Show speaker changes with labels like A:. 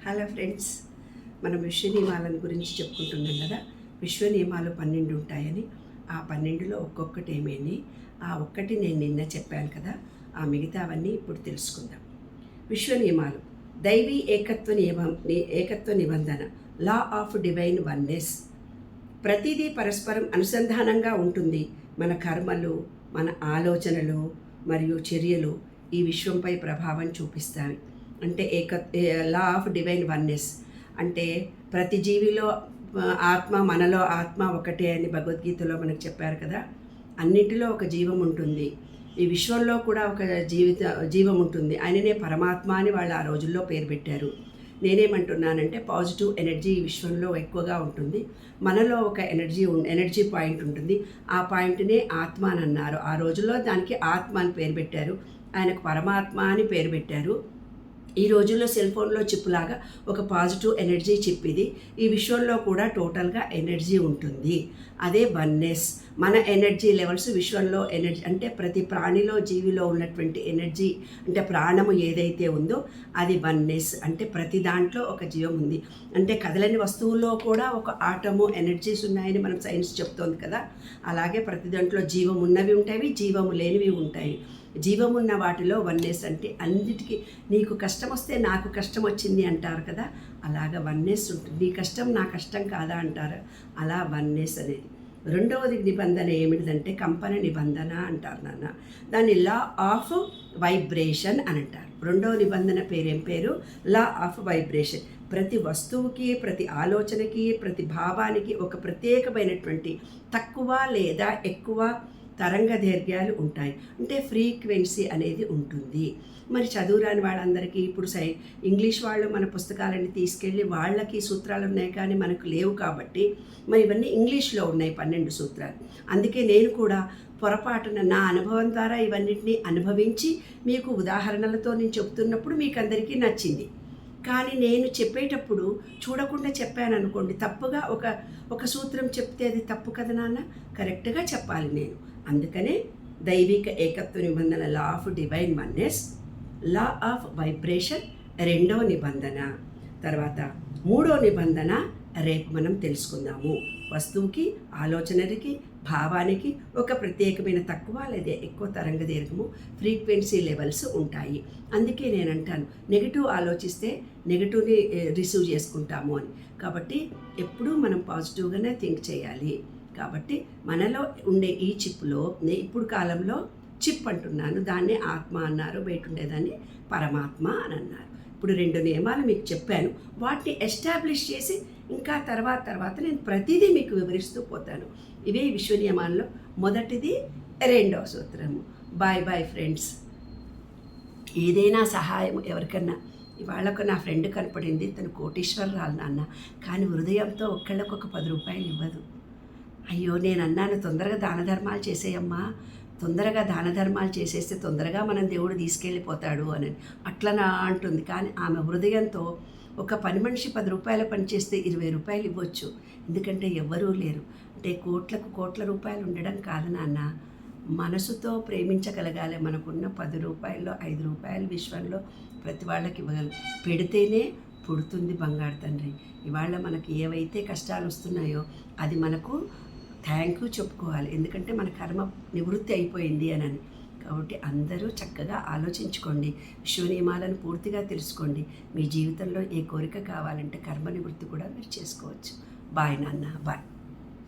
A: Hello friends, మనం విశ్వ నియమాలను గురించి చెప్పుకుంటున్నాం కదా. విశ్వ నియమాలు 12 ఉంటాయని, ఆ 12లో ఒక్కొక్కటి ఏమేని, ఆ ఒక్కటి నేను నిన్న చెప్పాను కదా. ఆ మిగతావన్నీ ఇప్పుడు తెలుసుకుందాం. విశ్వ నియమాలు: దైవీ ఏకత్వ నిబంధన, లా ఆఫ్ డివైన్ వన్నెస్. ప్రతిదీ పరస్పరం అనుసంధానంగా ఉంటుంది. మన కర్మలు, మన ఆలోచనలు మరియు చర్యలు ఈ విశ్వంపై ప్రభావం చూపిస్తాయి. అంటే లా ఆఫ్ డివైన్ వన్నెస్ అంటే ప్రతి జీవిలో మనలో ఆత్మ ఒకటే అని భగవద్గీతలో మనకు చెప్పారు కదా. అన్నిటిలో ఒక జీవం ఉంటుంది. ఈ విశ్వంలో కూడా ఒక జీవం ఉంటుంది. ఆయననే పరమాత్మ అని వాళ్ళు ఆ రోజుల్లో పేరు పెట్టారు. నేనేమంటున్నానంటే పాజిటివ్ ఎనర్జీ ఈ విశ్వంలో ఎక్కువగా ఉంటుంది. మనలో ఒక ఎనర్జీ పాయింట్ ఉంటుంది. ఆ పాయింట్నే ఆత్మ అని అన్నారు. ఆ రోజుల్లో దానికి ఆత్మ అని పేరు పెట్టారు. ఆయనకు పరమాత్మ అని పేరు పెట్టారు. ఈ రోజుల్లో సెల్ ఫోన్లో చిప్పులాగా ఒక పాజిటివ్ ఎనర్జీ చిప్ ఇది. ఈ విశ్వంలో కూడా టోటల్గా ఎనర్జీ ఉంటుంది. అదే వన్నెస్. మన ఎనర్జీ లెవెల్స్ విశ్వంలో ఎనర్జీ అంటే ప్రతి ప్రాణిలో జీవిలో ఉన్నటువంటి ఎనర్జీ అంటే ప్రాణము ఏదైతే ఉందో అది వన్నెస్. అంటే ప్రతి దాంట్లో ఒక జీవం ఉంది. అంటే కదలని వస్తువుల్లో కూడా ఒక ఆటము ఎనర్జీస్ ఉన్నాయని మనం సైన్స్ చెప్తోంది కదా. అలాగే ప్రతి దాంట్లో జీవం ఉన్నవి ఉంటాయి, జీవము లేనివి ఉంటాయి. జీవమున్న వాటిలో వన్నెస్ అంటే అన్నిటికీ నీకు కష్టం వస్తే నాకు కష్టం వచ్చింది అంటారు కదా, అలాగా వన్నెస్ ఉంటుంది. నీ కష్టం నా కష్టం కాదా అంటారు. అలా వన్నెస్ అనేది. రెండవది నిబంధన ఏమిటిదంటే కంపన నిబంధన అంటారు నాన్న. దాన్ని లా ఆఫ్ వైబ్రేషన్ అని అంటారు. రెండవ నిబంధన పేరేం పేరు? Law of vibration. ప్రతి వస్తువుకి, ప్రతి ఆలోచనకి, ప్రతి భావానికి ఒక ప్రత్యేకమైనటువంటి తక్కువ లేదా ఎక్కువ తరంగ దైర్ఘ్యాలు ఉంటాయి. అంటే ఫ్రీక్వెన్సీ అనేది ఉంటుంది. మరి చదువురాని వాళ్ళందరికీ ఇప్పుడు ఇంగ్లీష్ వాళ్ళు మన పుస్తకాలని తీసుకెళ్ళి వాళ్ళకి సూత్రాలు ఉన్నాయి కానీ మనకు లేవు కాబట్టి మరి ఇవన్నీ ఇంగ్లీష్లో ఉన్నాయి 12 సూత్రాలు. అందుకే నేను కూడా పొరపాటున నా అనుభవం ద్వారా ఇవన్నిటిని అనుభవించి మీకు ఉదాహరణలతో నేను చెప్తున్నప్పుడు మీకు అందరికీ నచ్చింది. కానీ నేను చెప్పేటప్పుడు చూడకుండా చెప్పాను అనుకోండి, తప్పుగా ఒక సూత్రం చెప్తే అది తప్పు కదా నాన్న. కరెక్ట్గా చెప్పాలి నేను. అందుకనే దైవిక ఏకత్వ నిబంధన, law of divine oneness, law of vibration రెండవ నిబంధన. తర్వాత మూడో నిబంధన రేపు మనం తెలుసుకుందాము. వస్తువుకి, ఆలోచనకి, భావానికి ఒక ప్రత్యేకమైన తక్కువ లేదా ఎక్కువ తరంగ దీర్ఘము ఫ్రీక్వెన్సీ లెవెల్స్ ఉంటాయి. అందుకే నేను అంటాను నెగిటివ్ ఆలోచిస్తే నెగిటివ్ని రిసీవ్ చేసుకుంటాము అని. కాబట్టి ఎప్పుడూ మనం పాజిటివ్గానే థింక్ చేయాలి. కాబట్టి మనలో ఉండే ఈ చిప్లో ఇప్పుడు కాలంలో చిప్ అంటున్నాను, దాన్నే ఆత్మ అన్నారు, బయట ఉండేదాన్ని పరమాత్మ అని అన్నారు. ఇప్పుడు 2 నియమాలు మీకు చెప్పాను. వాటిని ఎస్టాబ్లిష్ చేసి ఇంకా తర్వాత నేను ప్రతిదీ మీకు వివరిస్తూ పోతాను. ఇవే విశ్వ నియమాల్లో మొదటిది, రెండవ సూత్రము. Bye friends. ఏదైనా సహాయం ఎవరికన్నా, ఇవాళకు నా ఫ్రెండ్ కనపడింది, తను కోటీశ్వరరాలు నాన్న, కానీ హృదయంతో ఒక్కళ్ళకు ఒక 10 రూపాయలు ఇవ్వదు. అయ్యో నేను అన్నాను తొందరగా దాన ధర్మాలు చేసేయమ్మా, తొందరగా దాన ధర్మాలు చేసేస్తే తొందరగా మనం దేవుడు తీసుకెళ్ళిపోతాడు అని అట్లనా అంటుంది. కానీ ఆమె హృదయంతో ఒక పని మనిషి 10 రూపాయల పని చేస్తే 20 రూపాయలు ఇవ్వచ్చు. ఎందుకంటే ఎవ్వరూ లేరు. అంటే కోట్ల రూపాయలు ఉండడం కాదు నాన్న, మనసుతో ప్రేమించగలగాలి. మనకున్న 10 రూపాయల్లో 5 రూపాయలు విశ్వంలో ప్రతి వాళ్ళకి ఇవ్వగలం. పెడితేనే పుడుతుంది బంగారు తండ్రి. ఇవాళ మనకి ఏవైతే కష్టాలు వస్తున్నాయో అది మనకు థ్యాంక్ యూ చెప్పుకోవాలి. ఎందుకంటే మన కర్మ నివృత్తి అయిపోయింది అని. కాబట్టి అందరూ చక్కగా ఆలోచించుకోండి, విశ్వ నియమాలను పూర్తిగా తెలుసుకోండి. మీ జీవితంలో ఏ కోరిక కావాలంటే కర్మ నివృత్తి కూడా మీరు చేసుకోవచ్చు. బాయ్ నాన్న, బాయ్.